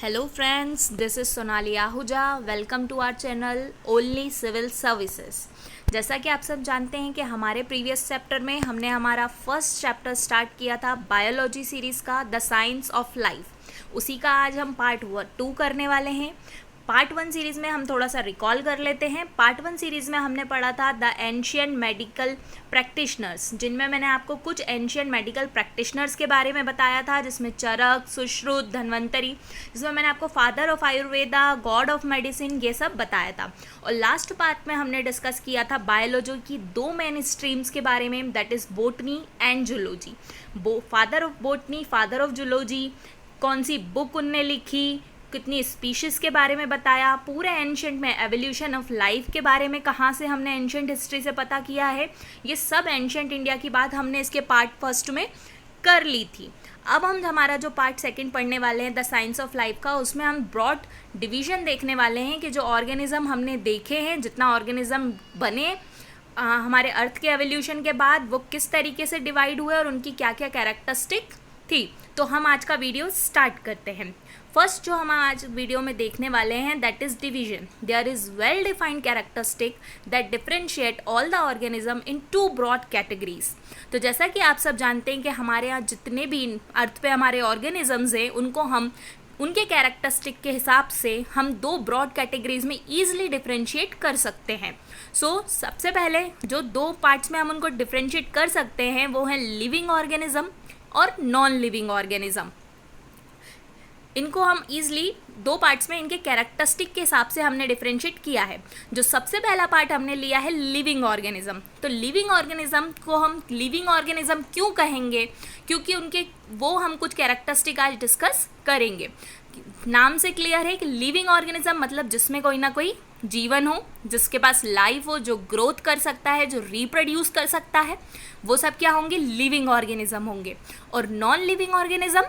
Hello friends, this is Sonali Ahuja. Welcome to our channel Only Civil Services. जैसा कि आप सब जानते हैं कि हमारे प्रीवियस चैप्टर में हमने हमारा फर्स्ट चैप्टर स्टार्ट किया था बायोलॉजी सीरीज़ का द साइंस ऑफ लाइफ। उसी का आज हम पार्ट 2 करने वाले हैं। पार्ट 1 सीरीज़ में हम थोड़ा सा रिकॉल कर लेते हैं। पार्ट 1 सीरीज़ में हमने पढ़ा था द एंशियंट मेडिकल प्रैक्टिशनर्स, जिनमें मैंने आपको कुछ एंशियंट मेडिकल प्रैक्टिशनर्स के बारे में बताया था, जिसमें चरक, सुश्रुत, धन्वंतरी, जिसमें मैंने आपको father of Ayurveda, God of medicine, ये सब बताया था। और लास्ट पार्ट में हमने डिस्कस किया था बायोलॉजी की 2 मेन स्ट्रीम्स के बारे में, that is botany and zoology. Father of botany, father of zoology, कौन सी बुक उनने लिखी, कितनी स्पीशीज़ के बारे में बताया, पूरे एंशियंट में एवोल्यूशन ऑफ लाइफ के बारे में कहाँ से हमने एंशियंट हिस्ट्री से पता किया है, ये सब एंशियंट इंडिया की बात हमने इसके पार्ट 1 में कर ली थी। अब हम हमारा जो पार्ट 2 पढ़ने वाले हैं द साइंस ऑफ लाइफ का, उसमें हम ब्रॉड डिवीजन देखने वाले हैं कि जो ऑर्गेनिज्म हमने देखे हैं, जितना ऑर्गेनिज्म बने हमारे अर्थ के एवोल्यूशन के बाद, वो किस तरीके से डिवाइड हुए और उनकी क्या क्या कैरेक्टरिस्टिक थी। तो हम आज का वीडियो स्टार्ट करते हैं। फर्स्ट जो हम आज वीडियो में देखने वाले हैं that is division. There is well defined characteristic that differentiate all the organism in 2 broad categories. तो जैसा कि आप सब जानते हैं कि हमारे यहाँ जितने भी अर्थ पे हमारे ऑर्गेनिजम्स हैं, उनको हम उनके कैरेक्टरिस्टिक के हिसाब से हम 2 ब्रॉड कैटेगरीज में ईजिली डिफरेंशिएट कर सकते हैं। सबसे पहले जो 2 पार्ट्स में हम उनको डिफरेंशिएट कर सकते हैं वो हैं लिविंग ऑर्गेनिज्म और नॉन लिविंग ऑर्गेनिज्म। इनको हम ईजिली 2 पार्ट्स में इनके कैरेक्टरिस्टिक के हिसाब से हमने डिफरेंशिएट किया है। जो सबसे पहला पार्ट हमने लिया है लिविंग ऑर्गेनिज्म। तो लिविंग ऑर्गेनिज्म को हम लिविंग ऑर्गेनिज्म क्यों कहेंगे, क्योंकि उनके वो हम कुछ कैरेक्टरिस्टिक आज डिस्कस करेंगे। नाम से क्लियर है कि लिविंग ऑर्गेनिज्म मतलब जिसमें कोई ना कोई जीवन हो, जिसके पास लाइफ हो, जो ग्रोथ कर सकता है, जो रिप्रोड्यूस कर सकता है, वो सब क्या होंगे, लिविंग ऑर्गेनिज्म होंगे। और नॉन लिविंग ऑर्गेनिज्म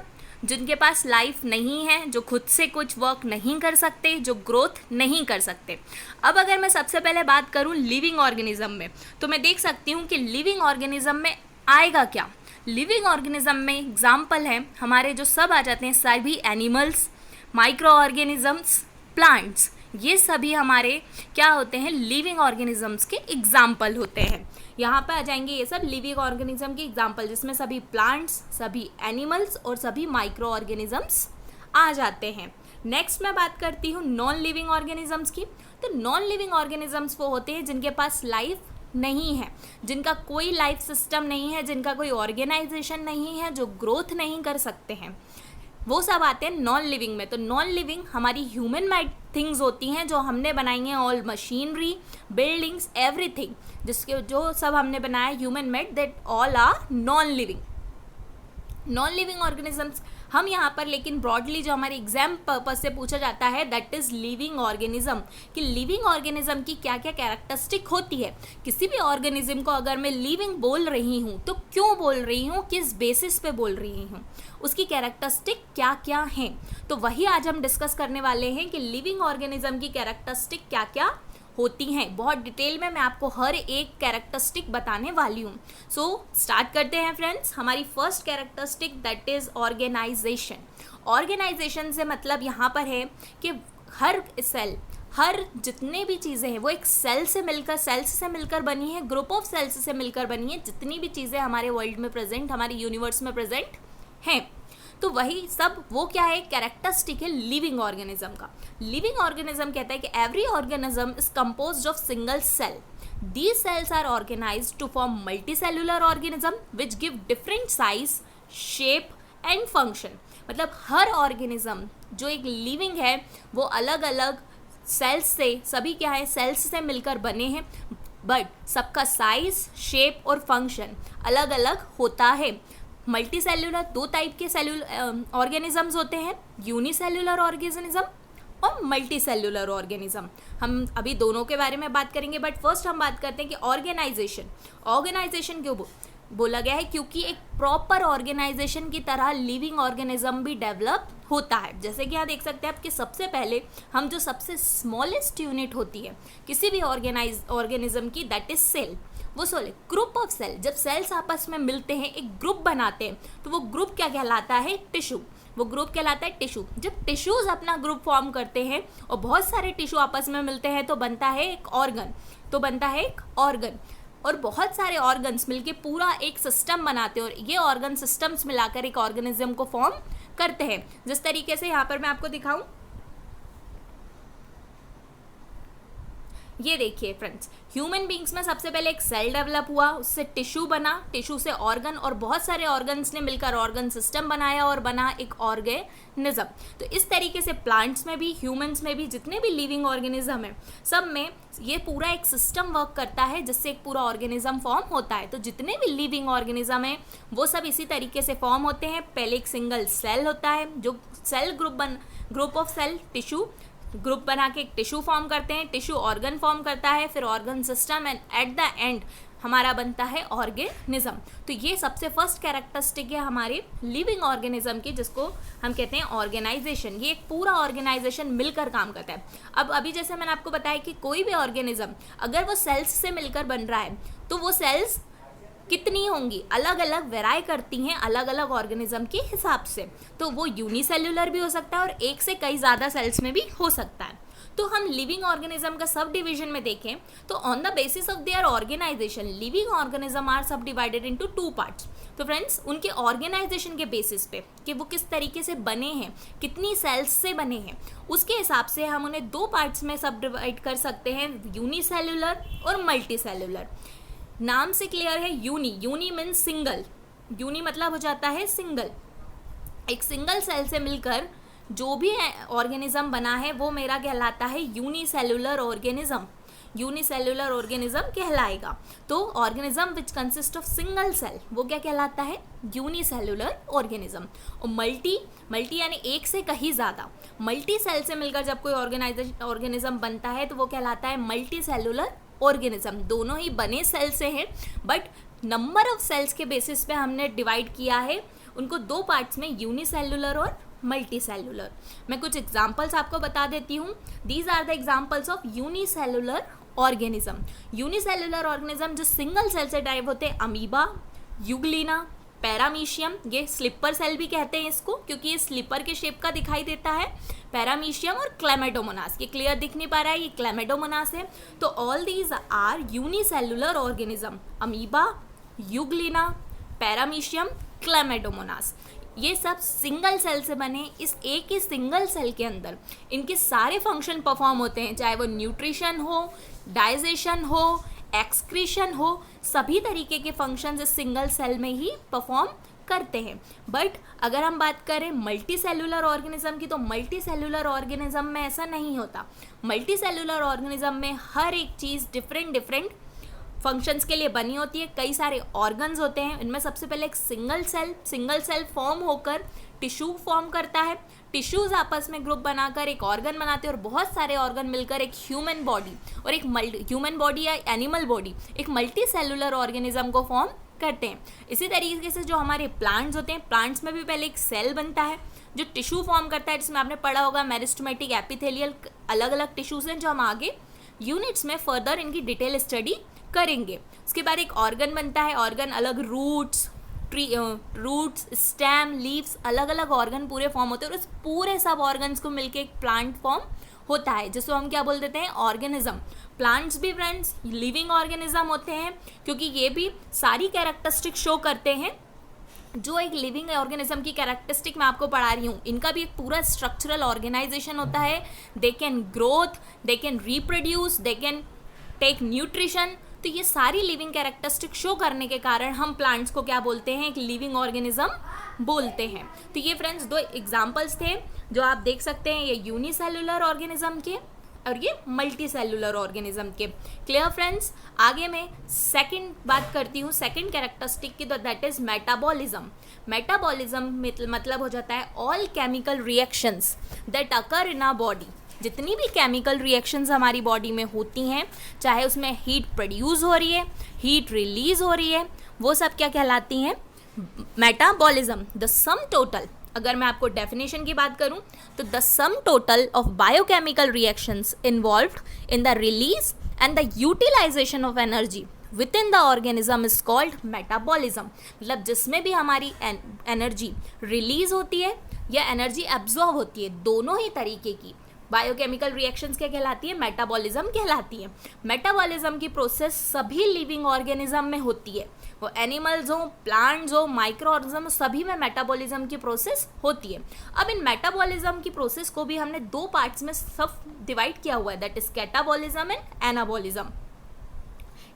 जिनके पास लाइफ नहीं है, जो खुद से कुछ वर्क नहीं कर सकते, जो ग्रोथ नहीं कर सकते। अब अगर मैं सबसे पहले बात करूं लिविंग ऑर्गेनिज्म में, तो मैं देख सकती हूं कि लिविंग ऑर्गेनिज्म में आएगा क्या। लिविंग ऑर्गेनिज्म में एग्जाम्पल है हमारे जो सब आ जाते हैं, सभी एनिमल्स, माइक्रो ऑर्गेनिजम्स, प्लांट्स, ये सभी हमारे क्या होते हैं, लिविंग ऑर्गेनिजम्स के एग्जाम्पल होते हैं। यहाँ पे आ जाएंगे ये सब लिविंग ऑर्गेनिज्म के एग्जाम्पल, जिसमें सभी प्लांट्स, सभी एनिमल्स और सभी माइक्रो ऑर्गेनिजम्स आ जाते हैं। नेक्स्ट मैं बात करती हूँ नॉन लिविंग ऑर्गेनिजम्स की। तो नॉन लिविंग ऑर्गेनिजम्स वो होते हैं जिनके पास लाइफ नहीं है, जिनका कोई लाइफ सिस्टम नहीं है, जिनका कोई ऑर्गेनाइजेशन नहीं है, जो ग्रोथ नहीं कर सकते हैं, वो सब आते हैं नॉन लिविंग में। तो नॉन लिविंग हमारी ह्यूमन मेड थिंग्स होती हैं, जो हमने बनाई हैं, ऑल मशीनरी, बिल्डिंग्स, एवरीथिंग, जिसके जो सब हमने बनाया human made, that all are non living. Non living organisms हम यहाँ पर लेकिन ब्रॉडली जो हमारे एग्जाम पर्पज से पूछा जाता है दैट इज़ लिविंग ऑर्गेनिज्म, कि लिविंग ऑर्गेनिज्म की क्या क्या कैरेक्टरिस्टिक होती है। किसी भी ऑर्गेनिज्म को अगर मैं लिविंग बोल रही हूँ तो क्यों बोल रही हूँ, किस बेसिस पे बोल रही हूँ, उसकी कैरेक्टरिस्टिक क्या क्या हैं। तो वही आज हम डिस्कस करने वाले हैं कि लिविंग ऑर्गेनिज्म की कैरेक्टरिस्टिक क्या क्या होती हैं। बहुत डिटेल में मैं आपको हर एक कैरेक्टरिस्टिक बताने वाली हूँ। स्टार्ट करते हैं फ्रेंड्स। हमारी first characteristic that is organisation. Organisation से मतलब यहाँ पर है कि हर सेल, हर जितने भी चीज़ें हैं वो एक सेल्स से मिलकर बनी है, ग्रुप ऑफ सेल्स से मिलकर बनी है। जितनी भी चीज़ें हमारे वर्ल्ड में प्रेजेंट, हमारे यूनिवर्स में प्रेजेंट हैं, तो वही सब वो क्या है, कैरेक्टरिस्टिक है लिविंग ऑर्गेनिज्म का। लिविंग ऑर्गेनिज्म कहता है कि every organism is composed of single cell. These cells are organised to form multicellular organism which give different size, shape and function. मतलब हर ऑर्गेनिज्म जो एक लिविंग है वो अलग अलग सेल्स से, सभी क्या है, सेल्स से मिलकर बने हैं, बट सबका साइज, शेप और फंक्शन अलग अलग होता है। मल्टी सेल्यूलर 2 टाइप के ऑर्गेनिजम्स होते हैं, यूनिसेल्यूलर ऑर्गेनिज्म और मल्टी सेल्यूलर ऑर्गेनिज्म। हम अभी दोनों के बारे में बात करेंगे, बट फर्स्ट हम बात करते हैं कि ऑर्गेनाइजेशन क्यों बोला गया है, क्योंकि एक प्रॉपर ऑर्गेनाइजेशन की तरह लिविंग ऑर्गेनिज्म भी डेवलप होता है। जैसे कि यहाँ देख सकते हैं आप कि सबसे पहले हम जो सबसे स्मॉलेस्ट यूनिट होती है किसी भी ऑर्गेनिज्म की, दैट इज सेल। वो सोले ग्रुप ऑफ सेल, जब सेल्स आपस में मिलते हैं, एक ग्रुप बनाते हैं, तो वो ग्रुप क्या कहलाता है, टिश्यू। वो ग्रुप कहलाता है टिश्यू। जब टिश्यूज अपना ग्रुप फॉर्म करते हैं और बहुत सारे टिश्यू आपस में मिलते हैं तो बनता है एक ऑर्गन, और बहुत सारे ऑर्गन्स मिलके पूरा एक सिस्टम बनाते हैं, और ये ऑर्गन सिस्टम्स मिलाकर एक ऑर्गेनिज्म को फॉर्म करते हैं। जिस तरीके से यहाँ पर मैं आपको दिखाऊं, ये देखिए फ्रेंड्स, ह्यूमन बींग्स में सबसे पहले एक सेल डेवलप हुआ, उससे टिश्यू बना, टिश्यू से ऑर्गन, और बहुत सारे ऑर्गन्स ने मिलकर ऑर्गन सिस्टम बनाया और बना एक ऑर्गेनिज्म। तो इस तरीके से प्लांट्स में भी, ह्यूमंस में भी, जितने भी लिविंग ऑर्गेनिज्म है सब में ये पूरा एक सिस्टम वर्क करता है जिससे एक पूरा ऑर्गेनिज्म फॉर्म होता है। तो जितने भी लिविंग ऑर्गेनिज्म है वो सब इसी तरीके से फॉर्म होते हैं। पहले एक सिंगल सेल होता है, जो cell group of cell tissue group बना के एक टिश्यू फॉर्म करते हैं, टिश्यू ऑर्गन फॉर्म करता है, फिर organ system, and at the end हमारा बनता है ऑर्गेनिज्म। तो ये सबसे फर्स्ट कैरेक्टरिस्टिक है हमारे लिविंग ऑर्गेनिज्म की, जिसको हम कहते हैं ऑर्गेनाइजेशन। ये एक पूरा ऑर्गेनाइजेशन मिलकर काम करता है। अब अभी जैसे मैंने आपको बताया कि कोई भी ऑर्गेनिज्म अगर वो सेल्स से मिलकर बन रहा है तो वो सेल्स कितनी होंगी, अलग अलग वेराई करती हैं अलग अलग ऑर्गेनिज्म के हिसाब से। तो वो यूनिसेल्युलर भी हो सकता है और एक से कई ज़्यादा सेल्स में भी हो सकता है। तो हम लिविंग ऑर्गेनिज्म का सब डिवीजन में देखें तो on the basis of their organisation living organism are subdivided into 2 parts. तो फ्रेंड्स, उनके ऑर्गेनाइजेशन के बेसिस पे कि वो किस तरीके से बने हैं, कितनी सेल्स से बने हैं, उसके हिसाब से हम उन्हें 2 पार्ट्स में सब डिवाइड कर सकते हैं, यूनिसेल्युलर और मल्टीसेल्युलर। नाम से क्लियर है, यूनी मीन्स सिंगल, यूनी मतलब हो जाता है सिंगल। एक सिंगल सेल से मिलकर जो भी ऑर्गेनिज्म बना है वो मेरा कहलाता है यूनिसेल्युलर ऑर्गेनिज्म, यूनिसेल्युलर ऑर्गेनिज्म कहलाएगा। तो organism which consist of single cell वो क्या कहलाता है, यूनिसेल्युलर ऑर्गेनिज्म। और मल्टी यानी एक से कहीं ज़्यादा, मल्टी सेल से मिलकर जब कोई ऑर्गेनिज्म बनता है तो वो कहलाता है मल्टी सेल्युलर ऑर्गेनिज्म। दोनों ही बने सेल से हैं, बट नंबर ऑफ सेल्स के बेसिस पे हमने डिवाइड किया है उनको 2 पार्ट्स में, यूनिसेल्युलर और मल्टी सेल्युलर। मैं कुछ एग्जांपल्स आपको बता देती हूँ। These are the examples of unicellular organism. Unicellular organism जो सिंगल सेल से ड्राइव होते हैं, अमीबा, यूग्लिना, पैरामीशियम, ये स्लीपर सेल भी कहते हैं इसको क्योंकि ये स्लीपर के शेप का दिखाई देता है, पैरामीशियम और क्लेमेडोमोनास। ये क्लियर दिख नहीं पा रहा है, ये क्लेमेडोमोनास है। तो all these are unicellular organism, amoeba, euglena, paramecium, chlamydomonas, ये सब सिंगल सेल से बने। इस एक ही सिंगल सेल के अंदर इनके सारे फंक्शन परफॉर्म होते हैं, चाहे वो न्यूट्रिशन हो, डाइजेशन हो, एक्सक्रीशन हो, सभी तरीके के फंक्शंस इस सिंगल सेल में ही परफॉर्म करते हैं। बट अगर हम बात करें मल्टी सेल्युलर ऑर्गेनिज्म की, तो मल्टी सेल्युलर ऑर्गेनिज्म में ऐसा नहीं होता। मल्टी सेल्युलर ऑर्गेनिज्म में हर एक चीज़ डिफरेंट फंक्शंस के लिए बनी होती है। कई सारे ऑर्गन्स होते हैं, इनमें सबसे पहले एक सिंगल सेल फॉर्म होकर टिश्यू फॉर्म करता है, टिश्यूज आपस में ग्रुप बनाकर एक ऑर्गन बनाते हैं और बहुत सारे ऑर्गन मिलकर एक ह्यूमन बॉडी और एक ह्यूमन बॉडी या एनिमल बॉडी, एक मल्टी सेल्युलर ऑर्गेनिज्म को फॉर्म करते हैं। इसी तरीके से जो हमारे प्लांट्स होते हैं, प्लांट्स में भी पहले एक सेल बनता है जो टिश्यू फॉर्म करता है, जिसमें आपने पढ़ा होगा मेरिस्टेमेटिक, एपिथेलियल, अलग अलग टिश्यूज हैं जो हम आगे यूनिट्स में फर्दर इनकी डिटेल स्टडी करेंगे। उसके बाद एक ऑर्गन बनता है, ऑर्गन अलग रूट्स, स्टेम, लीव्स, अलग अलग ऑर्गन पूरे फॉर्म होते हैं और उस पूरे सब ऑर्गन्स को मिलके एक प्लांट फॉर्म होता है जिसको हम क्या बोल देते हैं, ऑर्गेनिज्म। प्लांट्स भी फ्रेंड्स लिविंग ऑर्गेनिज्म होते हैं क्योंकि ये भी सारी कैरेक्टरिस्टिक शो करते हैं जो एक लिविंग ऑर्गेनिज्म की कैरेक्टरिस्टिक मैं आपको पढ़ा रही हूँ। इनका भी एक पूरा स्ट्रक्चरल ऑर्गेनाइजेशन होता है। They can growth, they can reproduce, they can take nutrition. तो ये सारी लिविंग कैरेक्टरिस्टिक शो करने के कारण हम प्लांट्स को क्या बोलते हैं, एक लिविंग ऑर्गेनिज्म बोलते हैं। तो ये फ्रेंड्स 2 एग्जांपल्स थे जो आप देख सकते हैं, ये यूनिसेल्युलर ऑर्गेनिज्म के और ये मल्टी सेल्युलर ऑर्गेनिज्म के। Clear friends? आगे मैं सेकंड बात करती हूँ सेकंड कैरेक्टरिस्टिक की, तो दैट इज मेटाबॉलिज्म। मेटाबॉलिज्म मतलब हो जाता है all chemical reactions that occur in our body. जितनी भी केमिकल रिएक्शंस हमारी बॉडी में होती हैं, चाहे उसमें हीट प्रोड्यूस हो रही है, हीट रिलीज हो रही है, वो सब क्या कहलाती हैं, मेटाबॉलिज्म। द सम टोटल, अगर मैं आपको डेफिनेशन की बात करूं तो the sum total of biochemical reactions involved in the release and the utilisation of energy within the organism is called metabolism. मतलब जिसमें भी हमारी एनर्जी रिलीज होती है या एनर्जी एब्जॉर्ब होती है, दोनों ही तरीके की बायोकेमिकल रिएक्शंस क्या कहलाती है, मेटाबॉलिज्म कहलाती है। मेटाबॉलिज्म की प्रोसेस सभी लिविंग ऑर्गेनिज्म में होती है, वो एनिमल्स हो, प्लांट्स हो, माइक्रो ऑर्गेनिज्म, सभी में मेटाबॉलिज्म की प्रोसेस होती है। अब इन मेटाबॉलिज्म की प्रोसेस को भी हमने दो पार्ट्स में सब डिवाइड किया हुआ है, that is catabolism and anabolism.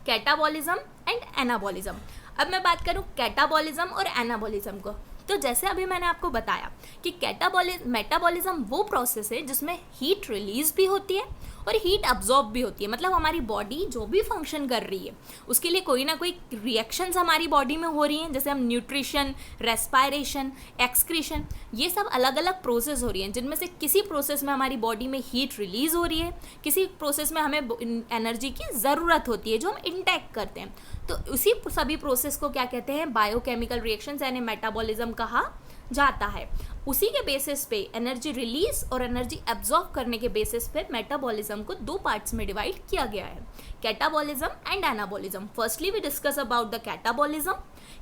Catabolism and anabolism. अब मैं बात करूं कैटाबॉलिज्म और एनाबॉलिज्म को, तो जैसे अभी मैंने आपको बताया कि मेटाबॉलिज्म वो प्रोसेस है जिसमें हीट रिलीज भी होती है और हीट अब्जॉर्ब भी होती है। मतलब हमारी बॉडी जो भी फंक्शन कर रही है उसके लिए कोई ना कोई रिएक्शंस हमारी बॉडी में हो रही हैं, जैसे हम न्यूट्रिशन, रेस्पायरेशन, एक्सक्रीशन, ये सब अलग अलग प्रोसेस हो रही हैं, जिनमें से किसी प्रोसेस में हमारी बॉडी में हीट रिलीज हो रही है, किसी प्रोसेस में हमें एनर्जी की ज़रूरत होती है जो हम इंटेक करते हैं। तो उसी सभी प्रोसेस को क्या कहते हैं, बायोकेमिकल रिएक्शंस यानी मेटाबॉलिज्म कहा जाता है। उसी के बेसिस पे एनर्जी रिलीज और एनर्जी एब्जॉर्ब करने के बेसिस पे मेटाबॉलिज्म को दो पार्ट्स में डिवाइड किया गया है, catabolism and anabolism. Firstly we discuss about the catabolism.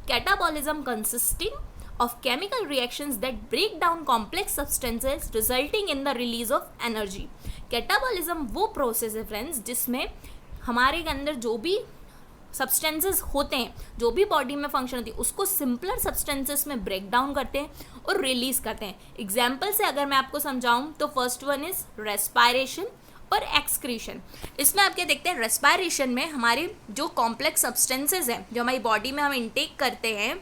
Catabolism consisting of chemical reactions that break down complex substances resulting in the release of energy। Catabolism वो प्रोसेस है friends जिसमें हमारे अंदर जो भी सब्सटेंसेस होते हैं, जो भी बॉडी में फंक्शन होती है, उसको सिंपलर सब्सटेंसेस में ब्रेक डाउन करते हैं और रिलीज करते हैं। एग्जाम्पल से अगर मैं आपको समझाऊं तो फर्स्ट वन इज रेस्पायरेशन और एक्सक्रीशन। इसमें आप क्या देखते हैं, रेस्पायरेशन में हमारे जो कॉम्प्लेक्स सब्सटेंसेस हैं जो हमारी बॉडी में हम इंटेक करते हैं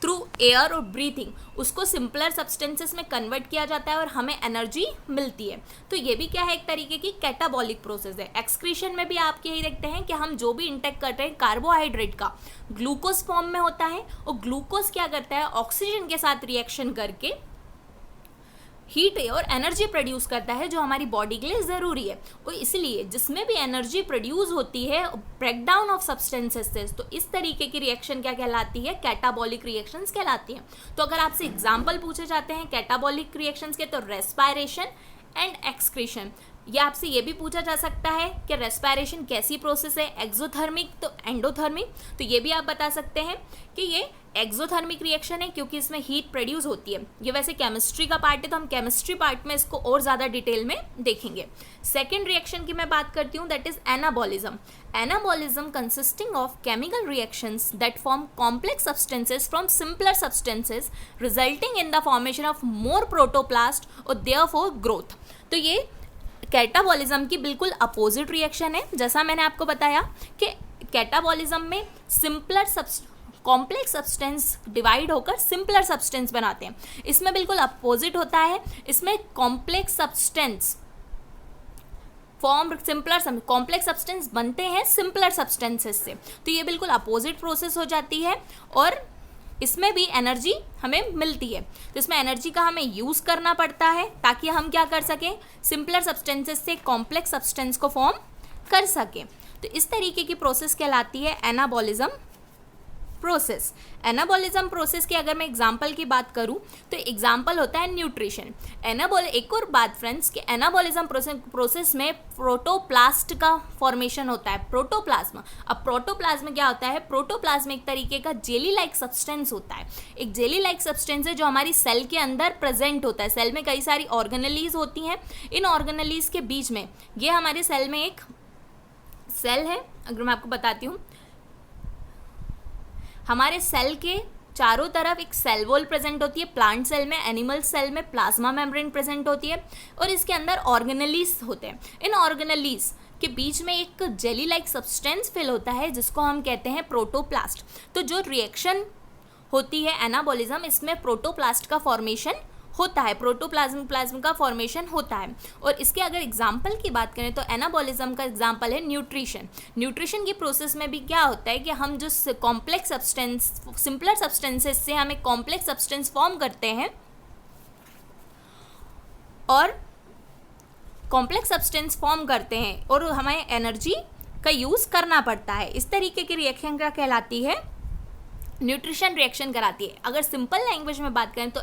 थ्रू एयर और ब्रीथिंग, उसको सिंपलर सब्सटेंसेस में कन्वर्ट किया जाता है और हमें एनर्जी मिलती है। तो ये भी क्या है, एक तरीके की कैटाबॉलिक प्रोसेस है। एक्सक्रीशन में भी आप यही देखते हैं कि हम जो भी इंटेक करते हैं कार्बोहाइड्रेट का ग्लूकोज फॉर्म में होता है और ग्लूकोज क्या करता है, ऑक्सीजन के साथ रिएक्शन करके हीट और एनर्जी प्रोड्यूस करता है जो हमारी बॉडी के लिए ज़रूरी है। और इसलिए जिसमें भी एनर्जी प्रोड्यूस होती है ब्रेकडाउन ऑफ सब्सटेंसेस से, तो इस तरीके की रिएक्शन क्या कहलाती है, कैटाबॉलिक रिएक्शंस कहलाती हैं। तो अगर आपसे एग्जांपल पूछे जाते हैं कैटाबॉलिक रिएक्शंस के, तो रेस्पायरेशन एंड एक्सक्रीशन। या आपसे ये भी पूछा जा सकता है कि रेस्पायरेशन कैसी प्रोसेस है, एक्सोथर्मिक तो एंडोथर्मिक, तो ये भी आप बता सकते हैं कि ये एक्सोथर्मिक रिएक्शन है क्योंकि इसमें हीट प्रोड्यूस होती है। ये वैसे केमिस्ट्री का पार्ट है तो हम केमिस्ट्री पार्ट में इसको और ज़्यादा डिटेल में देखेंगे। सेकेंड रिएक्शन की मैं बात करती हूँ, that is anabolism. Anabolism consisting of chemical reactions that form complex substances from simpler substances resulting in the formation of more protoplast और देयरफॉर ग्रोथ। तो ये कैटाबॉलिज्म की बिल्कुल अपोजिट रिएक्शन है। जैसा मैंने आपको बताया कि कैटाबॉलिज्म में सिंपलर कॉम्प्लेक्स सब्सटेंस डिवाइड होकर सिंपलर सब्सटेंस बनाते हैं, इसमें बिल्कुल अपोजिट होता है। इसमें complex substance form simpler complex substance बनते हैं सिंपलर सब्सटेंसेस से, तो ये बिल्कुल अपोजिट प्रोसेस हो जाती है और इसमें भी एनर्जी हमें मिलती है। तो इसमें एनर्जी का हमें यूज़ करना पड़ता है ताकि हम क्या कर सकें, सिंपलर सब्सटेंसेस से कॉम्प्लेक्स सब्सटेंस को फॉर्म कर सकें। तो इस तरीके की प्रोसेस कहलाती है एनाबॉलिज्म प्रोसेस। एनाबॉलिज्म प्रोसेस की अगर मैं एग्जांपल की बात करूं तो एग्जांपल होता है न्यूट्रिशन। एक और बात फ्रेंड्स कि एनाबॉलिज्म प्रोसेस में प्रोटोप्लास्ट का फॉर्मेशन होता है, प्रोटोप्लाज्म। अब प्रोटोप्लाज्म क्या होता है, प्रोटोप्लाज्म एक तरीके का जेली लाइक सब्सटेंस होता है। एक जेली लाइक सब्सटेंस है जो हमारी सेल के अंदर प्रेजेंट होता है। सेल में कई सारी ऑर्गेनेलीज होती हैं, इन ऑर्गेनेलीज के बीच में ये हमारे सेल में एक सेल है। अगर मैं आपको बताती हूँ, हमारे सेल के चारों तरफ एक सेल वॉल प्रेजेंट होती है, प्लांट सेल में, एनिमल सेल में प्लाज्मा मेम्ब्रेन प्रेजेंट होती है और इसके अंदर ऑर्गेनेलीज होते हैं। इन ऑर्गेनेलीज के बीच में एक जेली लाइक सब्सटेंस फिल होता है जिसको हम कहते हैं प्रोटोप्लास्ट। तो जो रिएक्शन होती है एनाबॉलिज्म, इसमें प्रोटोप्लास्ट का फॉर्मेशन होता है, प्रोटोप्लाज्म का फॉर्मेशन होता है। और इसके अगर एग्जाम्पल की बात करें तो एनाबॉलिज्म का एग्जाम्पल है न्यूट्रिशन। न्यूट्रिशन की प्रोसेस में भी क्या होता है कि हम जो कॉम्प्लेक्स सब्सटेंस सिंपलर सब्सटेंसेस से हम एक कॉम्प्लेक्स सब्सटेंस फॉर्म करते हैं और कॉम्प्लेक्स सब्सटेंस फॉर्म करते हैं और हमें एनर्जी का यूज़ करना पड़ता है। इस तरीके की रिएक्शन क्या कहलाती है, न्यूट्रिशन रिएक्शन कराती है। अगर सिंपल लैंग्वेज में बात करें तो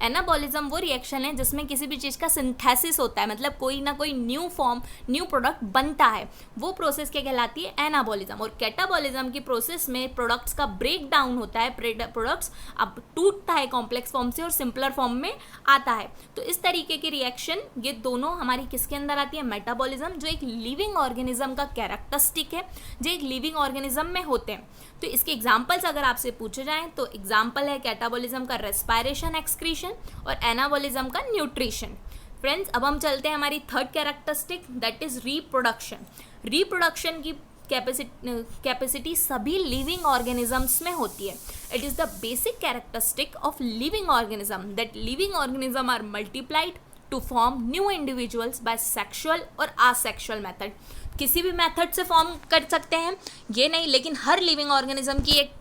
एनाबॉलिज्म वो रिएक्शन है जिसमें किसी भी चीज़ का सिंथेसिस होता है, मतलब कोई ना कोई न्यू फॉर्म, न्यू प्रोडक्ट बनता है, वो प्रोसेस क्या कहलाती है, एनाबॉलिज्म। और कैटाबॉलिज्म की प्रोसेस में प्रोडक्ट्स का ब्रेक डाउन होता है, प्रोडक्ट्स अब टूटता है कॉम्प्लेक्स फॉर्म से और सिंपलर फॉर्म में आता है। तो इस तरीके की रिएक्शन ये दोनों हमारी किसके अंदर आती है, मेटाबॉलिज्म, जो एक लिविंग ऑर्गेनिज्म का कैरेक्टरिस्टिक है, जो एक लिविंग ऑर्गेनिज्म में होते हैं। तो इसके एग्जाम्पल्स अगर आपसे पूछे जाएं तो एग्जाम्पल है कैटाबॉलिज्म का रेस्पायरेशन एक्सक्रीशन और एनाबॉलिज्म का न्यूट्रिशन। फ्रेंड्स, अब हम चलते हैं हमारी third characteristic, that is reproduction. Reproduction की कैपेसिटी सभी लिविंग ऑर्गेनिजम्स में होती है। It is the basic characteristic of living organism that living organism are multiplied to form new individuals by sexual और असेक्सुअल मेथड। किसी भी मेथड से form कर सकते हैं ये नहीं, लेकिन हर लिविंग ऑर्गेनिज्म की एक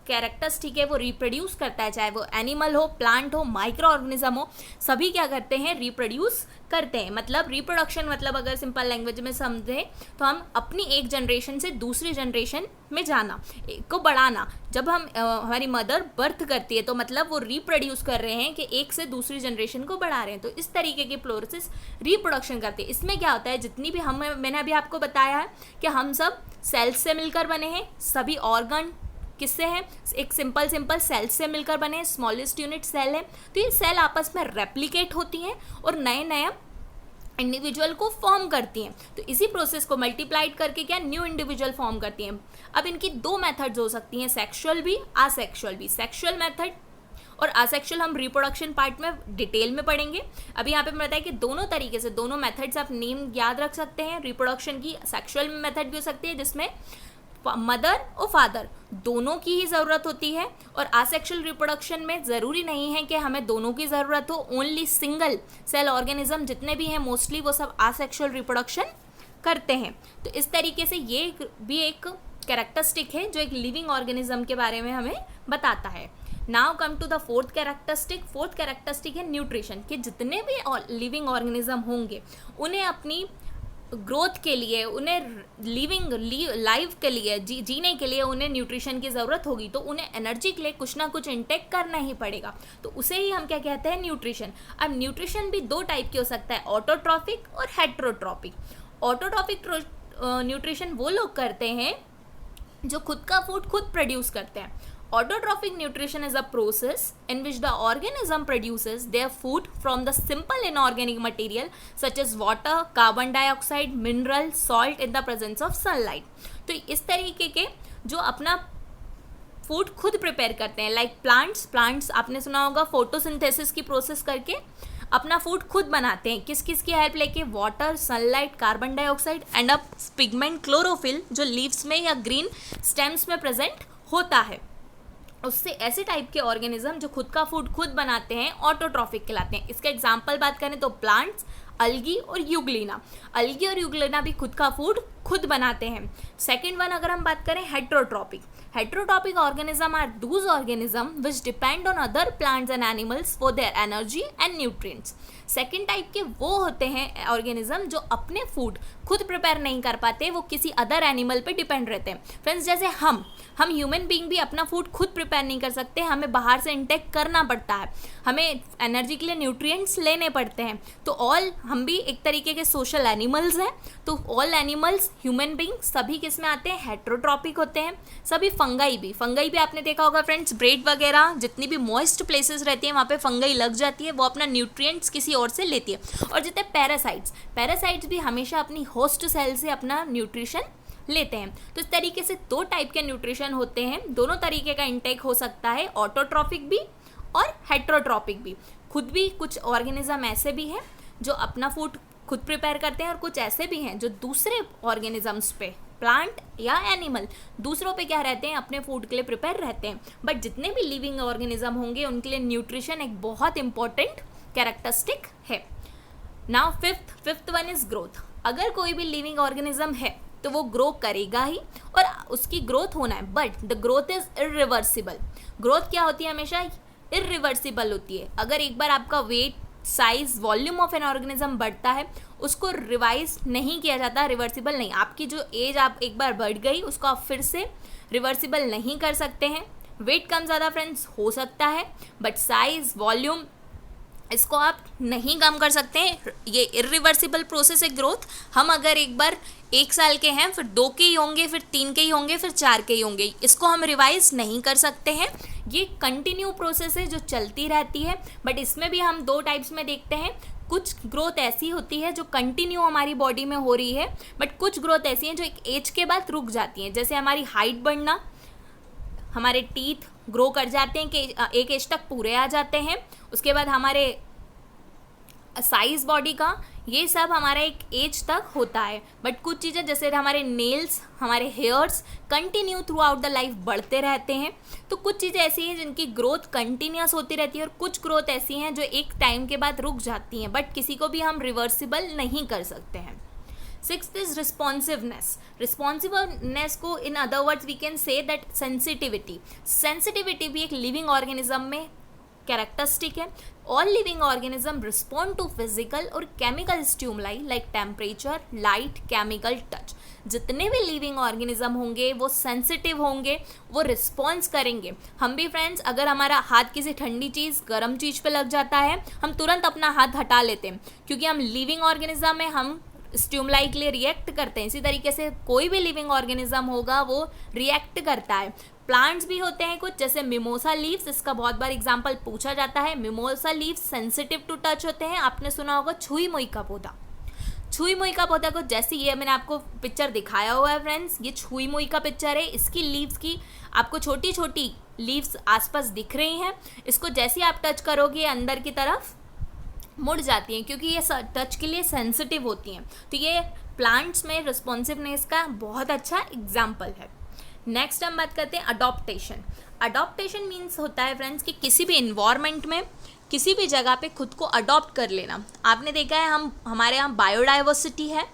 कैरेक्टरिस्टिक है, वो रिप्रोड्यूस करता है, चाहे वो एनिमल हो, प्लांट हो, माइक्रो ऑर्गेनिज्म हो, सभी क्या करते हैं, रिप्रोड्यूस करते हैं। मतलब रिप्रोडक्शन मतलब अगर सिंपल लैंग्वेज में समझे तो हम अपनी एक जनरेशन से दूसरी जनरेशन में जाना, को बढ़ाना। जब हम हमारी मदर बर्थ करती है तो मतलब वो रिप्रोड्यूस कर रहे हैं कि एक से दूसरी जनरेशन को बढ़ा रहे हैं। तो इस तरीके की प्रोसेस रिप्रोडक्शन करती है। इसमें क्या होता है, जितनी भी मैंने अभी आपको बताया है कि हम सब सेल्स से मिलकर बने हैं, सभी ऑर्गन किससे है, एक सिंपल सेल्स से मिलकर बने हैं, स्मॉलेस्ट यूनिट सेल है। तो ये सेल आपस में रेप्लिकेट होती हैं और नए इंडिविजुअल को फॉर्म करती हैं। तो इसी प्रोसेस को मल्टीप्लाइड करके क्या न्यू इंडिविजुअल फॉर्म करती हैं। अब इनकी दो मेथड्स हो सकती हैं, सेक्सुअल भी, असेक्सुअल भी। सेक्सुअल मेथड और असेक्सुअल हम रिप्रोडक्शन पार्ट में डिटेल में पढ़ेंगे। अभी यहाँ पे मैं बताया कि दोनों तरीके से, दोनों मेथड्स आप नेम याद रख सकते हैं। रिप्रोडक्शन की सेक्सुअल मेथड भी हो सकती है जिसमें मदर और फादर दोनों की ही ज़रूरत होती है, और असेक्सुअल रिप्रोडक्शन में ज़रूरी नहीं है कि हमें दोनों की ज़रूरत हो। ओनली सिंगल सेल ऑर्गेनिज्म जितने भी हैं मोस्टली वो सब असेक्सुअल रिप्रोडक्शन करते हैं। तो इस तरीके से ये भी एक कैरेक्टरिस्टिक है जो एक लिविंग ऑर्गेनिज्म के बारे में हमें बताता है। Now come to the fourth characteristic. Fourth characteristic है न्यूट्रिशन, कि जितने भी लिविंग ऑर्गेनिज्म होंगे उन्हें अपनी ग्रोथ के लिए, उन्हें लाइफ के लिए, जीने के लिए उन्हें न्यूट्रिशन की ज़रूरत होगी। तो उन्हें एनर्जी के लिए कुछ ना कुछ इंटेक करना ही पड़ेगा। तो उसे ही हम क्या कहते हैं, न्यूट्रिशन। अब न्यूट्रिशन भी दो टाइप की हो सकता है, ऑटोट्रॉफिक और हेट्रोट्रॉपिक। ऑटोट्रॉफिक न्यूट्रिशन वो लोग करते हैं जो खुद का फूड खुद प्रोड्यूस करते हैं। Autotrophic nutrition is a process in which the organism produces their food from the simple inorganic material such as water, carbon dioxide, mineral, salt in the presence of sunlight. तो इस तरीके के जो अपना food खुद prepare करते हैं, like plants आपने सुना होगा फोटोसिंथेसिस की प्रोसेस करके अपना फूड खुद बनाते हैं। किस किस की हेल्प लेके, water, sunlight, carbon dioxide and a pigment chlorophyll जो लीव्स में या ग्रीन स्टेम्स में प्रेजेंट होता है। उससे ऐसे टाइप के ऑर्गेनिज्म जो खुद का फूड खुद बनाते हैं ऑटोट्रॉफिक कहलाते हैं। इसका एग्जांपल बात करें तो प्लांट्स, अलगी और यूग्लिना। अलगी और यूग्लिना भी खुद का फूड खुद बनाते हैं। सेकेंड वन अगर हम बात करें heterotrophic. Heterotrophic organism are those organism which depend on other plants and animals for their energy and nutrients. Second type के वो होते हैं ऑर्गेनिज्म जो अपने फूड खुद प्रिपेयर नहीं कर पाते, वो किसी अदर एनिमल पे डिपेंड रहते हैं। फ्रेंड्स, जैसे हम ह्यूमन बीइंग भी अपना फूड खुद प्रिपेयर नहीं कर सकते, हमें बाहर से इंटेक करना पड़ता है, हमें एनर्जी के लिए न्यूट्रिएंट्स लेने पड़ते हैं। तो हम भी एक तरीके के सोशल एनिमल्स हैं। तो ऑल एनिमल्स, ह्यूमन बीइंग सभी किस में आते हैं, हेट्रोट्रॉपिक होते हैं। सभी फंगाई भी आपने देखा होगा फ्रेंड्स, ब्रेड वगैरह जितनी भी मॉइस्ट प्लेसेस रहती हैं वहाँ पे फंगाई लग जाती है, वो अपना न्यूट्रिएंट्स किसी और से लेती है। और जितने पैरासाइट्स भी हमेशा अपनी होस्ट सेल से अपना न्यूट्रिशन लेते हैं। तो इस तरीके से दो टाइप के न्यूट्रिशन होते हैं, दोनों तरीके का इंटेक हो सकता है, ऑटोट्रॉपिक भी और हेट्रोट्रॉपिक भी। खुद भी कुछ ऑर्गेनिज्म ऐसे भी हैं जो अपना फूड खुद प्रिपेयर करते हैं, और कुछ ऐसे भी हैं जो दूसरे ऑर्गेनिजम्स पे, प्लांट या एनिमल, दूसरों पे क्या रहते हैं, अपने फूड के लिए प्रिपेयर रहते हैं। बट जितने भी लिविंग ऑर्गेनिज्म होंगे उनके लिए न्यूट्रिशन एक बहुत इंपॉर्टेंट कैरेक्टरिस्टिक है। Now fifth one is growth. अगर कोई भी लिविंग ऑर्गेनिज्म है तो वो ग्रो करेगा ही, और उसकी ग्रोथ होना है, but the growth is irreversible. Growth क्या होती है, हमेशा इरिवर्सिबल होती है। अगर एक बार आपका weight, size, volume of an organism बढ़ता है, उसको रिवाइज नहीं किया जाता, रिवर्सिबल नहीं। आपकी जो एज आप एक बार बढ़ गई उसको आप फिर से रिवर्सिबल नहीं कर सकते हैं। वेट कम ज़्यादा फ्रेंड्स हो सकता है, बट साइज, वॉल्यूम, इसको आप नहीं कम कर सकते हैं। ये इरिवर्सिबल प्रोसेस है ग्रोथ। हम अगर एक बार 1 साल के हैं, फिर 2 के ही होंगे, फिर 3 के ही होंगे, फिर 4 के ही होंगे, इसको हम रिवाइज नहीं कर सकते हैं। ये कंटिन्यू प्रोसेस है जो चलती रहती है। बट इसमें भी हम 2 टाइप्स में देखते हैं। कुछ ग्रोथ ऐसी होती है जो कंटिन्यू हमारी बॉडी में हो रही है, बट कुछ ग्रोथ ऐसी हैं जो एक एज के बाद रुक जाती हैं। जैसे हमारी हाइट बढ़ना, हमारे टीथ ग्रो कर जाते हैं कि एक एज तक पूरे आ जाते हैं, उसके बाद हमारे साइज बॉडी का, ये सब हमारा एक एज तक होता है। बट कुछ चीज़ें जैसे हमारे नेल्स, हमारे hairs continue through out the life बढ़ते रहते हैं। तो कुछ चीज़ें ऐसी हैं जिनकी ग्रोथ कंटिन्यूस होती रहती है, और कुछ ग्रोथ ऐसी हैं जो एक टाइम के बाद रुक जाती हैं, बट किसी को भी हम रिवर्सिबल नहीं कर सकते हैं। 6th is responsiveness. रिस्पॉन्सिवनेस को in other words we can say that sensitivity. Sensitivity भी एक लिविंग ऑर्गेनिज्म में कैरेक्टरिस्टिक है। All living organism respond to physical और chemical stimuli like temperature, light, chemical touch. जितने भी लिविंग ऑर्गेनिज्म होंगे वो सेंसिटिव होंगे, वो रिस्पॉन्स करेंगे। हम भी फ्रेंड्स, अगर हमारा हाथ किसी ठंडी चीज़, गर्म चीज़ पे लग जाता है, हम तुरंत अपना हाथ हटा लेते हैं, क्योंकि हम लिविंग ऑर्गेनिज्म में हम स्टिमुलाई के लिए रिएक्ट करते हैं। इसी तरीके से कोई भी लिविंग ऑर्गेनिज्म होगा वो रिएक्ट करता है। प्लांट्स भी होते हैं कुछ, जैसे मिमोसा लीव्स, इसका बहुत बार एग्जांपल पूछा जाता है। Mimosa leaves sensitive to touch होते हैं। आपने सुना होगा छुई मुई का पौधा। छुई मुई का पौधा को, जैसे ये मैंने आपको पिक्चर दिखाया हुआ है फ्रेंड्स, ये छुई मुई का पिक्चर है। इसकी लीव्स की आपको छोटी छोटी लीव्स आसपास दिख रही हैं। इसको जैसे ही आप टच करोगे अंदर की तरफ मुड़ जाती हैं, क्योंकि ये टच के लिए सेंसिटिव होती हैं। तो ये प्लांट्स में रिस्पॉन्सिवनेस का बहुत अच्छा एग्जाम्पल है। नेक्स्ट हम बात करते हैं अडॉप्टेशन। अडॉप्टेशन मीन्स होता है फ्रेंड्स कि किसी भी इन्वायरमेंट में, किसी भी जगह पे खुद को अडॉप्ट कर लेना। आपने देखा है हमारे यहाँ बायोडाइवर्सिटी है,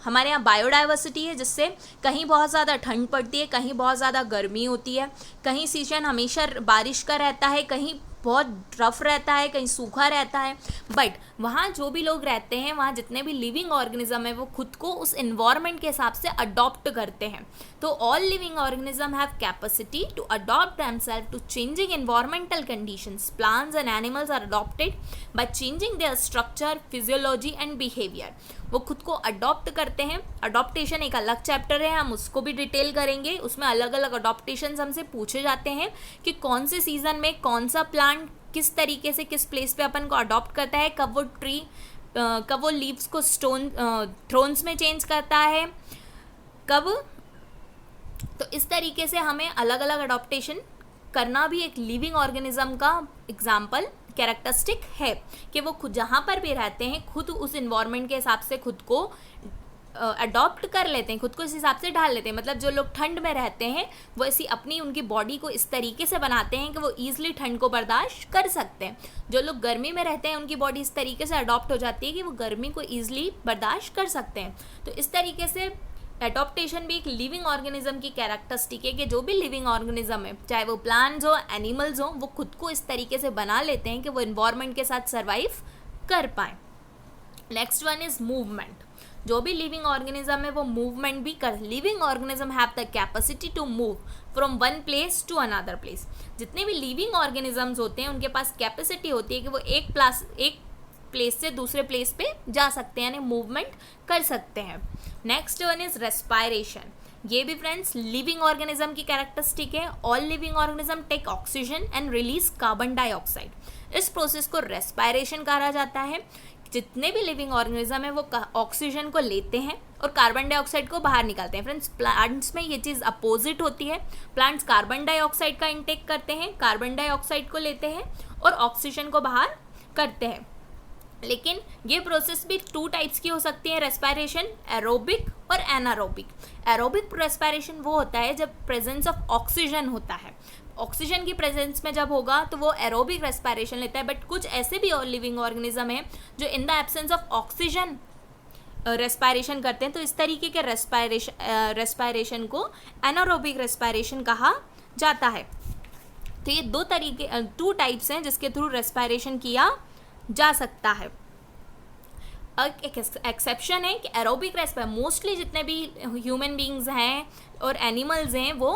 हमारे यहाँ बायोडाइवर्सिटी है, जिससे कहीं बहुत ज़्यादा ठंड पड़ती है, कहीं बहुत ज़्यादा गर्मी होती है, कहीं सीजन हमेशा बारिश का रहता है, कहीं बहुत रफ रहता है, कहीं सूखा रहता है। बट वहाँ जो भी लोग रहते हैं, वहाँ जितने भी लिविंग ऑर्गेनिज्म है, वो खुद को उस इन्वायरमेंट के हिसाब से अडॉप्ट करते हैं। तो all living organism have capacity to adopt themself to changing environmental conditions. Plants and animals are adopted by changing their structure, physiology and behaviour. वो खुद को अडॉप्ट करते हैं। अडॉप्टेशन एक अलग चैप्टर है, हम उसको भी डिटेल करेंगे। उसमें अलग अलग अडॉप्टेशन हमसे पूछे जाते हैं कि कौन से सीजन में कौन सा प्लांट किस तरीके से किस प्लेस पे अपन को अडॉप्ट करता है, कब वो लीव्स को थ्रोन्स में चेंज करता है, कब। तो इस तरीके से हमें अलग अलग अडॉप्टेशन करना भी एक लिविंग ऑर्गेनिज्म का एग्जाम्पल कैरेक्टरिस्टिक है, कि वो खुद जहाँ पर भी रहते हैं खुद उस इन्वायरमेंट के हिसाब से खुद को अडॉप्ट कर लेते हैं, खुद को इस हिसाब से ढाल लेते हैं। मतलब जो लोग ठंड में रहते हैं वो ऐसी अपनी उनकी बॉडी को इस तरीके से बनाते हैं कि वो ईजिली ठंड को बर्दाश्त कर सकते हैं। जो लोग गर्मी में रहते हैं उनकी बॉडी इस तरीके से अडॉप्ट हो जाती है कि वो गर्मी को ईजिली बर्दाश्त कर सकते हैं। तो इस तरीके से एडॉप्टेशन भी एक लिविंग ऑर्गेनिज्म की कैरेक्टरिस्टिक है, कि जो भी लिविंग ऑर्गेनिज्म है, चाहे वो प्लांट्स हो, एनिमल्स हो, वो खुद को इस तरीके से बना लेते हैं कि वो इन्वायरमेंट के साथ सर्वाइव कर पाएँ। Next one is movement. जो भी लिविंग ऑर्गेनिज्म है वो मूवमेंट भी कर। Living organism have the capacity to move from one place to another place. जितने भी लिविंग ऑर्गेनिजम्स होते हैं उनके पास कैपेसिटी होती है कि वो एक प्लेस से दूसरे प्लेस पे जा सकते हैं, यानी मूवमेंट कर सकते हैं। Next one is respiration. ये भी फ्रेंड्स लिविंग ऑर्गेनिज्म की कैरेक्टरिस्टिक है। All living organism take oxygen and release carbon dioxide. इस प्रोसेस को रेस्पायरेशन कहा जाता है। जितने भी लिविंग ऑर्गेनिज्म है वो ऑक्सीजन को लेते हैं और कार्बन डाइऑक्साइड को बाहर निकालते हैं। फ्रेंड्स प्लांट्स में ये चीज़ अपोजिट होती है। प्लांट्स कार्बन डाइऑक्साइड का इंटेक करते हैं, कार्बन डाइऑक्साइड को लेते हैं और ऑक्सीजन को बाहर करते हैं। लेकिन ये प्रोसेस भी 2 टाइप्स की हो सकती है रेस्पायरेशन, एरोबिक और एनारोबिक। एरोबिक रेस्पायरेशन वो होता है जब प्रेजेंस ऑफ ऑक्सीजन होता है। ऑक्सीजन की प्रेजेंस में जब होगा तो वो एरोबिक रेस्पायरेशन लेता है। बट कुछ ऐसे भी लिविंग ऑर्गेनिज्म हैं जो in the absence of oxygen respiration करते हैं। तो इस तरीके के रेस्पायरेशन को एनारोबिक रेस्पायरेशन कहा जाता है। तो ये 2 टाइप्स हैं जिसके थ्रू रेस्पायरेशन किया जा सकता है। एक एक्सेप्शन है कि एरोबिक रेस्पायरेशन मोस्टली जितने भी ह्यूमन बींग्स हैं और एनिमल्स हैं वो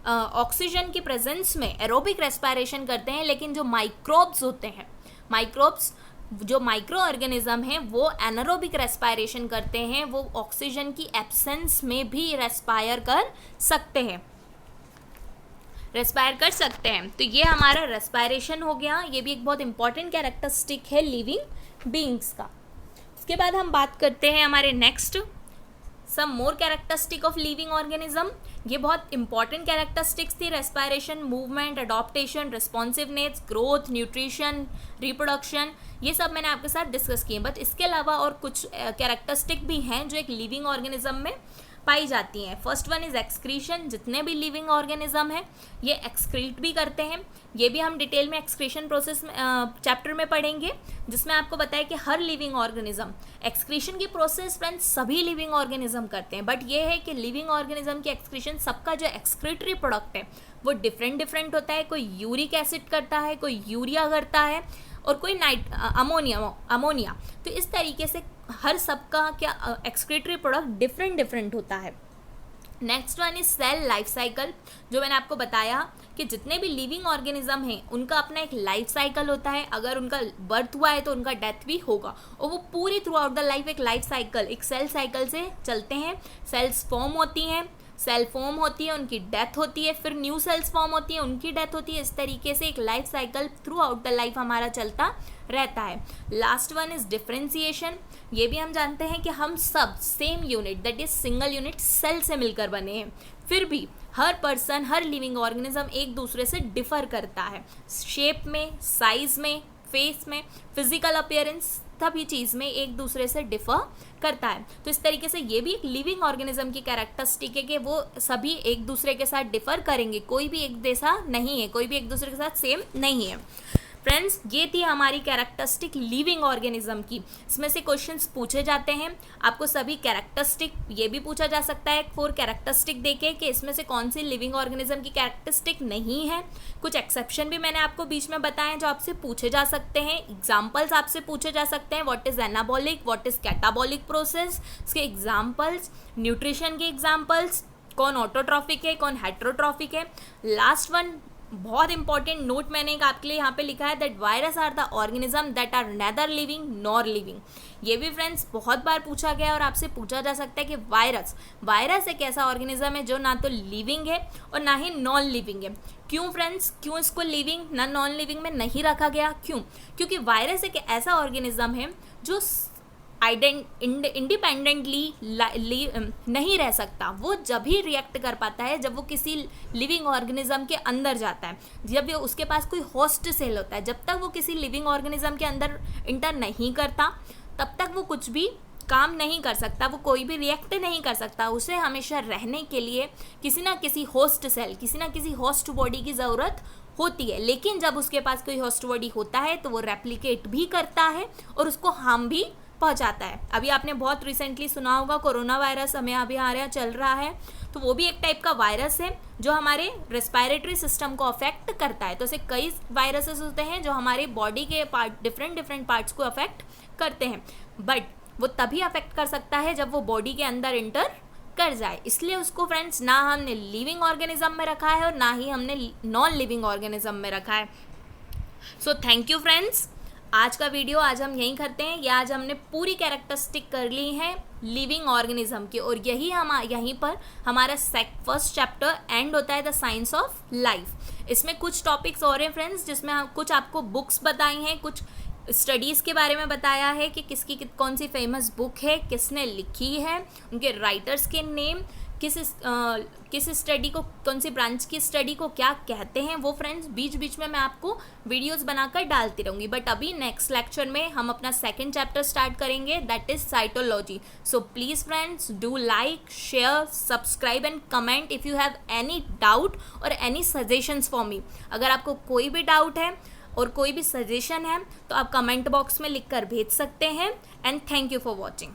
ऑक्सीजन की प्रेजेंस में एरोबिक रेस्पिरेशन करते हैं, लेकिन जो माइक्रोब्स होते हैं, माइक्रोब्स जो माइक्रो ऑर्गेनिज्म हैं वो एनारोबिक रेस्पिरेशन करते हैं, वो ऑक्सीजन की एब्सेंस में भी रेस्पायर कर सकते हैं, रेस्पायर कर सकते हैं। तो ये हमारा रेस्पायरेशन हो गया, ये भी एक बहुत इंपॉर्टेंट कैरेक्टरिस्टिक है लिविंग बीइंग्स का। उसके बाद हम बात करते हैं हमारे next sum more characteristic of living organism. ये बहुत इंपॉर्टेंट कैरेक्टरिस्टिक्स थी, respiration, movement, adaptation, responsiveness, growth, nutrition, reproduction, ये सब मैंने आपके साथ डिस्कस किए। बट इसके अलावा और कुछ कैरेक्टरिस्टिक भी हैं जो एक लिविंग ऑर्गेनिज्म में पाई जाती हैं। First one is excretion. जितने भी लिविंग ऑर्गेनिज्म हैं ये एक्सक्रीट भी करते हैं। ये भी हम डिटेल में एक्सक्रीशन प्रोसेस चैप्टर में पढ़ेंगे, जिसमें आपको बताया कि हर लिविंग ऑर्गेनिज्म एक्सक्रीशन की प्रोसेस फ्रेंड्स सभी लिविंग ऑर्गेनिज्म करते हैं। बट ये है कि लिविंग ऑर्गेनिज्म की एक्सक्रीशन, सबका जो एक्सक्रीटरी प्रोडक्ट है वो डिफरेंट होता है। कोई यूरिक एसिड करता है, कोई यूरिया करता है, और कोई अमोनिया। तो इस तरीके से हर सबका क्या एक्सक्रीटरी प्रोडक्ट डिफरेंट होता है। Next one is cell life cycle. जो मैंने आपको बताया कि जितने भी लिविंग ऑर्गेनिज्म हैं उनका अपना एक लाइफ साइकिल होता है। अगर उनका बर्थ हुआ है तो उनका डेथ भी होगा, और वो पूरी थ्रू आउट द लाइफ एक लाइफ साइकिल, एक सेल साइकिल से चलते हैं। सेल्स फॉर्म होती हैं, सेल फॉर्म होती है, उनकी डेथ होती है, फिर न्यू सेल्स फॉर्म होती है, उनकी डेथ होती है। इस तरीके से एक life cycle throughout the life हमारा चलता रहता है। Last one is differentiation. ये भी हम जानते हैं कि हम सब same unit, that is single unit cell से मिलकर बने हैं, फिर भी हर पर्सन, हर लिविंग ऑर्गेनिज्म एक दूसरे से डिफर करता है, शेप में, साइज में, फेस में, फिजिकल अपीयरेंस, सभी चीज़ में एक दूसरे से डिफर करता है। तो इस तरीके से ये भी एक लिविंग ऑर्गेनिज्म की कैरेक्टरिस्टिक है कि वो सभी एक दूसरे के साथ डिफर करेंगे, कोई भी एक जैसा नहीं है, कोई भी एक दूसरे के साथ सेम नहीं है। फ्रेंड्स, ये थी हमारी कैरेक्टरिस्टिक लिविंग ऑर्गेनिज्म की। इसमें से क्वेश्चंस पूछे जाते हैं आपको सभी कैरेक्टरिस्टिक, ये भी पूछा जा सकता है 4 कैरेक्टरिस्टिक देके कि इसमें से कौन सी लिविंग ऑर्गेनिज्म की कैरेक्टरिस्टिक नहीं है। कुछ एक्सेप्शन भी मैंने आपको बीच में बताए जो आपसे पूछे जा सकते हैं। एग्जाम्पल्स आपसे पूछे जा सकते हैं, what is anabolic, what is catabolic process, इसके एग्जाम्पल्स, न्यूट्रिशन के एग्जाम्पल्स, कौन ऑटोट्रॉफिक है, कौन हेट्रोट्रॉफिक है। लास्ट वन बहुत इंपॉर्टेंट नोट मैंने एक आपके लिए यहाँ पे लिखा है, that virus are the organism that are neither living nor living. ये भी फ्रेंड्स बहुत बार पूछा गया और आपसे पूछा जा सकता है कि वायरस एक ऐसा ऑर्गेनिज्म है जो ना तो लिविंग है और ना ही नॉन लिविंग है। क्यों फ्रेंड्स, क्यों इसको लिविंग ना नॉन लिविंग में नहीं रखा गया? क्यों? क्योंकि वायरस एक ऐसा ऑर्गेनिज्म है जो इंडिपेंडेंटली नहीं रह सकता। वो जब ही रिएक्ट कर पाता है जब वो किसी लिविंग ऑर्गेनिज्म के अंदर जाता है, जब ये उसके पास कोई होस्ट सेल होता है। जब तक वो किसी लिविंग ऑर्गेनिज्म के अंदर इंटर नहीं करता तब तक वो कुछ भी काम नहीं कर सकता, वो कोई भी रिएक्ट नहीं कर सकता। उसे हमेशा रहने के लिए किसी ना किसी होस्ट सेल, किसी ना किसी होस्ट बॉडी की ज़रूरत होती है। लेकिन जब उसके पास कोई होस्ट बॉडी होता है तो वो रेप्लिकेट भी करता है और उसको हार्म भी पहुंचाता है। अभी आपने बहुत रिसेंटली सुना होगा कोरोना वायरस हमें अभी आ रहा चल रहा है, तो वो भी एक टाइप का वायरस है जो हमारे रेस्पिरेटरी सिस्टम को अफेक्ट करता है। तो ऐसे कई वायरसेस होते हैं जो हमारे बॉडी के पार्ट, डिफरेंट पार्ट्स को अफेक्ट करते हैं, बट वो तभी अफेक्ट कर सकता है जब वो बॉडी के अंदर इंटर कर जाए। इसलिए उसको फ्रेंड्स ना हमने लिविंग ऑर्गेनिज्म में रखा है और ना ही हमने नॉन लिविंग ऑर्गेनिज्म में रखा है। सो थैंक यू फ्रेंड्स, आज का वीडियो आज हम यहीं करते हैं। ये आज हमने पूरी कैरेक्टरिस्टिक कर ली है लिविंग ऑर्गेनिज्म की, और यहीं पर हमारा फर्स्ट चैप्टर एंड होता है, द साइंस ऑफ लाइफ। इसमें कुछ टॉपिक्स और हैं फ्रेंड्स, जिसमें कुछ आपको बुक्स बताई हैं, कुछ स्टडीज़ के बारे में बताया है कि किसकी कौन सी फेमस बुक है, किसने लिखी है, उनके राइटर्स के नेम, किस स्टडी को, कौन सी ब्रांच की स्टडी को क्या कहते हैं, वो फ्रेंड्स बीच बीच में मैं आपको वीडियोस बनाकर डालती रहूँगी। बट अभी नेक्स्ट लेक्चर में हम अपना सेकंड चैप्टर स्टार्ट करेंगे, that is cytology. So please friends do like, share, subscribe and comment if you have any doubt और एनी सजेशंस फॉर मी। अगर आपको कोई भी डाउट है और कोई भी सजेशन है तो आप कमेंट बॉक्स में लिख कर भेज सकते हैं। And thank you for watching.